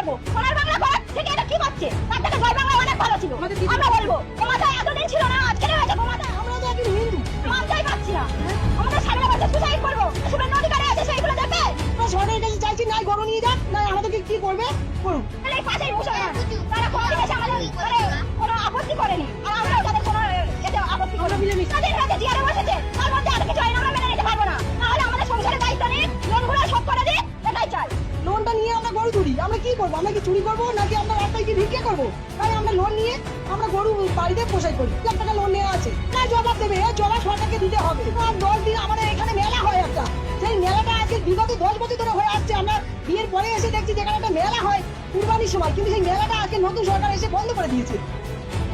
করবো? সোনার বাংলা করে থেকে এটা কি করছে? তার থেকে জয় বাংলা অনেক ভালো ছিল। আমরা বলবো তোমাদের এতদিন ছিল না, আজকে হয়েছে তোমাদের। আমরা তো একদিন হিন্দু, মানতেই পারছি না। আমাদের সামনে বছর সুসাইড করবো, শুভেন্দু অধিকারী আছে সেইগুলো দেখবে। সরকারের কাছে চাইছি নাই গরু নিয়ে যাক, না আমাদেরকে কি করবে করুক। এই পাশেই মুসলমান, তারা কোনোদিন এসে আমাদের কোনো আপত্তি করেনি, আর আমরাও তাদের কোনো এতে আপত্তি করিনি। তাদের হাতে জিয়ারে বসেছে, তার মধ্যে আর কিছু আইন আমরা মেনে নিতে পারবো না। তাহলে আমাদের সংসারের দায়িত্ব নিয়ে লোনগুলো শোধ করে দিই, এটাই চাই। লোনটা নিয়ে আমরা গরু তুলি, আমরা কি করবো? আমরা কি চুরি করবো নাকি আমরা রাস্তায় কি ভিক্ষে করবো? তাই আমরা লোন নিয়ে আমরা গরু বাড়িতে পোষাই করি। 1 লাখ টাকা লোন নেওয়া আছে, না জবাব দেবে, জবাব সরকারকে দিতে হবে। আর 10 দিন আমাদের এখানে মেলা হয় একটা, সেই মেলাটা আজকে বিগত 10 বছর ধরে হয়ে আসছে। আমরা বিয়ের পরে এসে দেখছি যেখানে একটা মেলা হয় কুরবানির সময়, কিন্তু সেই মেলাটা আজকে নতুন সরকার এসে বন্ধ করে দিয়েছে।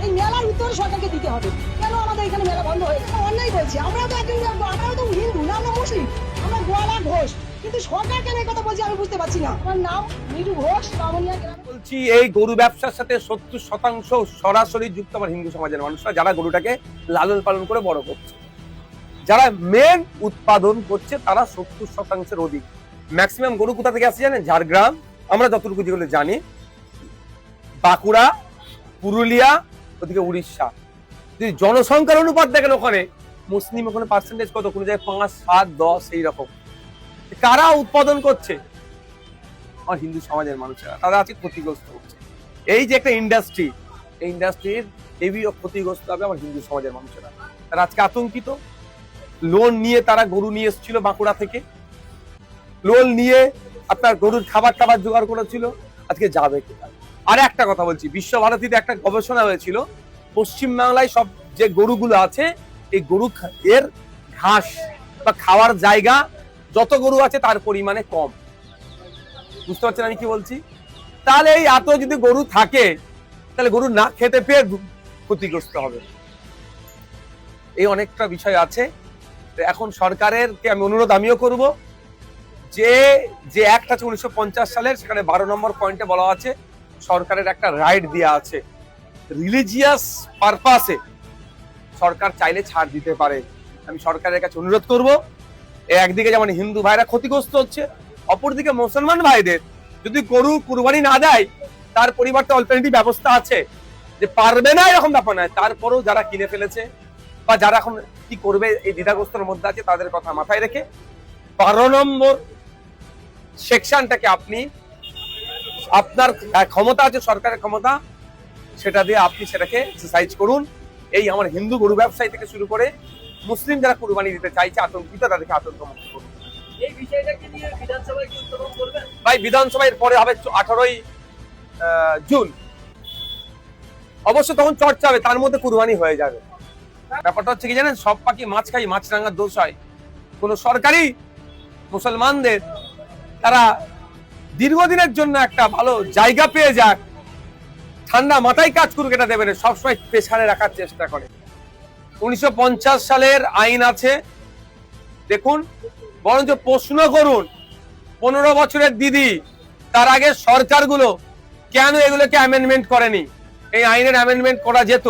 এই মেলার উত্তর সরকারকে দিতে হবে, কেন আমাদের এখানে মেলা বন্ধ হয়েছে? অন্যায় বলছি, আমরাও তো একজন, আমরাও তো হিন্দু না, আমরা মুসলিম, আমরা গোয়ালা ঘোষ, কিন্তু সরকার কেন এই কথা বলছে আমি বুঝতে পারছি না। আমার নাম মিঠু ঘোষ, বামুনিয়া গ্রাম। বলছি এই গরু ব্যবসার সাথে 70% সরাসরি যুক্ত আমার হিন্দু সমাজের মানুষরা, যারা গরুটাকে লালন পালন করে বড় করছে। যারা মেন উৎপাদন করছে তারা 70%-এর অধিক। ম্যাক্সিমাম গরু কোথা থেকে আসছে জানেন? ঝাড়গ্রাম, আমরা যতটুকু যেগুলো জানি, বাঁকুড়া, পুরুলিয়া, ওদিকে উড়িষ্যা। যদি জনসংখ্যার অনুপাত দেখেন ওখানে, মুসলিম ওখানে পার্সেন্টেজ কত, কোনো জায়গায় 5, 7, 10 এইরকম। কারা উৎপাদন করছে? আমার হিন্দু সমাজের মানুষেরা, তারা আজকে ক্ষতিগ্রস্ত হচ্ছে। এই যে একটা ইন্ডাস্ট্রি, এই ইন্ডাস্ট্রির হেভি ক্ষতিগ্রস্ত হবে আমার হিন্দু সমাজের মানুষেরা। তারা আজকে আতঙ্কিত। লোন নিয়ে তারা গরু নিয়ে এসেছিল বাঁকুড়া থেকে, লোন নিয়ে আপনার গরুর খাবার টাবার জোগাড় করেছিল, আজকে যাবে কোথায়? আর একটা কথা বলছি, বিশ্বভারতীতে একটা গবেষণা হয়েছিল, পশ্চিমবাংলায় সব যে গরুগুলো আছে, এই গরু এর ঘাস বা খাওয়ার জায়গা যত গরু আছে তার পরিমাণে কম। বুঝতে পারছেন আমি কি বলছি? তাহলে এই এত যদি গরু থাকে, তাহলে গরু না খেতে পেয়ে ক্ষতিগ্রস্ত হবে। এই অনেকটা বিষয় আছে। এখন সরকারের কে আমি অনুরোধ আমিও করব, যে যে অ্যাক্ট আছে 1950 সালের, সেখানে 12 নম্বর পয়েন্টে বলা আছে সরকারের একটা রাইট দেওয়া আছে, রিলিজিয়াস পারপাসে সরকার চাইলে ছাড় দিতে পারে। আমি সরকারের কাছে অনুরোধ করব, একদিকে যেমন হিন্দু ভাইরা ক্ষতিগ্রস্ত হচ্ছে, অপরদিকে মুসলমান ভাইদের যদি গরু কুরবানি না দেয়, তার পরিবর্তে অল্টারনেটিভ ব্যবস্থা আছে, যে পারবে না এরকম ব্যাপার নয়, তারপরেও যারা কিনে ফেলেছে বা যারা এখন কি করবে এই দ্বিধাগ্রস্তর মধ্যে আছে, তাদের কথা মাথায় রেখে 12 নম্বর সেকশনটাকে আপনি, আপনার ক্ষমতা আছে, সরকারের ক্ষমতা, সেটা দিয়ে আপনি সেটাকে এক্সারসাইজ করুন। এই আমার হিন্দু গরু ব্যবসায়ী থেকে শুরু করে মুসলিম যারা কুরবানি দিতে চাইছে আতঙ্কিত, তাদেরকে আতঙ্ক মুক্ত করুন। এই বিষয়টাকে নিয়ে বিধানসভায় কি উত্থাপন করবেন? ভাই বিধানসভায় পরে হবে 18ই জুন, অবশ্য তখন চর্চা হবে, তার মধ্যে কুরবানি হয়ে যাবে। ব্যাপারটা হচ্ছে কি জানেন, সব পাখি মাছ খাই, মাছরাঙার দোষ হয়। কোন সরকারি মুসলমানদের তারা দীর্ঘদিনের জন্য একটা ভালো জায়গা পেয়ে যাক, ঠান্ডা মাথায় কাজ করুক, এটা দেবে না, সবসময় পেছারে রাখার চেষ্টা করে। 1950 সালের আইন আছে, দেখুন, বরঞ্চ প্রশ্ন করুন 15 বছরের দিদি, তার আগে সরকারগুলো কেন এগুলোকে অ্যামেন্ডমেন্ট করেনি? এই আইনের অ্যামেন্ডমেন্ট করা যেত,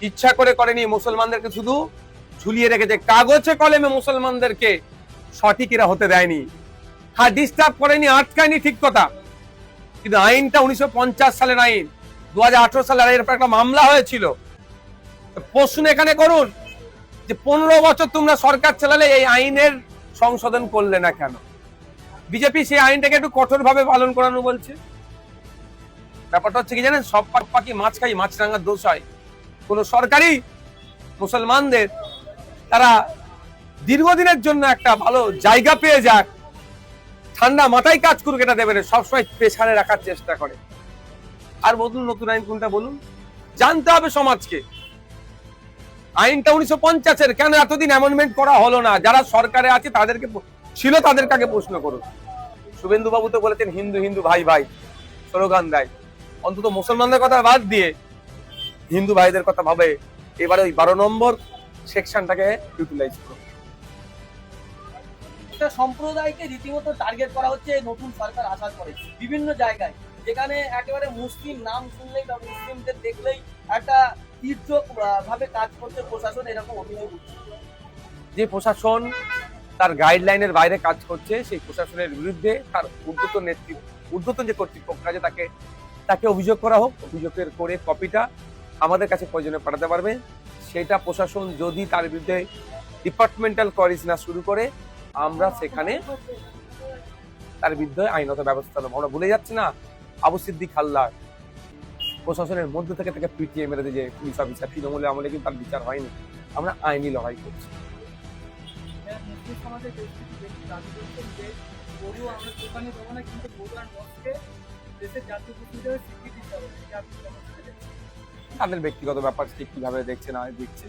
ইচ্ছা করে করেনি, মুসলমানদেরকে শুধু ঝুলিয়ে রেখেছে কাগজে কলমে, মুসলমানদেরকে সঠিক এরা হতে দেয়নি। হ্যাঁ, ডিস্টার্ব করেনি, আটকায়নি, ঠিক কথা, কিন্তু আইনটা 1950 সালের আইন, 2018 সালের এর একটা মামলা হয়েছিল। প্রশ্ন এখানে করুন যে 15 বছর তোমরা সরকার চালালে এই আইনের সংশোধন করলে না কেন? বিজেপি সেই আইনটাকে একটু কঠোর ভাবে পালন করানো বলছে। ব্যাপারটা হচ্ছে কি জানেন, সব পাখি মাছ খাই, মাছরাঙার দোষ হয়। কোন সরকারি মুসলমানদের তারা দীর্ঘদিনের জন্য একটা ভালো জায়গা পেয়ে যাক, ঠান্ডা মাথায় কাজ করুক, এটা দেবে না, সবসময় পেছারে রাখার চেষ্টা করে। আর বলুন নতুন আইন কোনটা বলুন, জানতে হবে সমাজকে। আইনটা 1950-এর, কেন এতদিন অ্যামেন্ডমেন্ট করা হলো না? যারা সরকারে আছে তাদেরকে ছিল, তাদেরকে আগে প্রশ্ন করুন। শুভেন্দু বাবু তো বলেছেন হিন্দু হিন্দু ভাই ভাই স্লোগান দেয়, অন্তত মুসলমানদের কথা বাদ দিয়ে হিন্দু ভাইদের কথা ভাবে এবারে ওই 12 নম্বর সেকশনটাকে ইউটিলাইজ করুন। একটা সম্প্রদায়কে রীতিমতো টার্গেট করা হচ্ছে নতুন সরকার আসার পরে বিভিন্ন জায়গায়, যেখানে একেবারে মুসলিম নাম শুনলেই বা মুসলিমদের দেখলেই একটা তীর্যক ভাবে কাজ করছে প্রশাসন, এরকম অভিযোগ উঠছে। যে প্রশাসন তার গাইডলাইনের বাইরে কাজ করছে, সেই প্রশাসনের বিরুদ্ধে তার ঊর্ধ্বতন ঊর্ধ্বতন যে কর্তৃপক্ষ আছে তাকে অভিযোগ করা হোক, অভিযোগের করে কপিটা আমাদের কাছে প্রয়োজনে পাঠাতে পারবে। সেটা প্রশাসন যদি তার বিরুদ্ধে ডিপার্টমেন্টাল কোয়ারিজ না শুরু করে, আমরা সেখানে তার বিরুদ্ধে আইনত ব্যবস্থা নেবো। আমরা ভুলে যাচ্ছি না আবু সিদ্দিক হালদার প্রশাসনের মধ্যে থেকে তাকে পিটিয়ে মেরে দিয়ে পুলিশ অফিসার, তৃণমূলে আমলে কিন্তু তার বিচার হয়নি। আমরা আইনি লড়াই করছি। মুসলিম সমাজের বেশ কিছু ব্যক্তি দাবি করছেন যে গরু আমরা দোকানে দেবো না, কিন্তু গরু আর মোষকে দেশের জাতীয় পশু হিসেবে স্বীকৃতি দিতে হবে। এটা আপনি কেমন করে দেখছেন? তাদের ব্যক্তিগত ব্যাপার, সে কিভাবে দেখছে না দেখছে।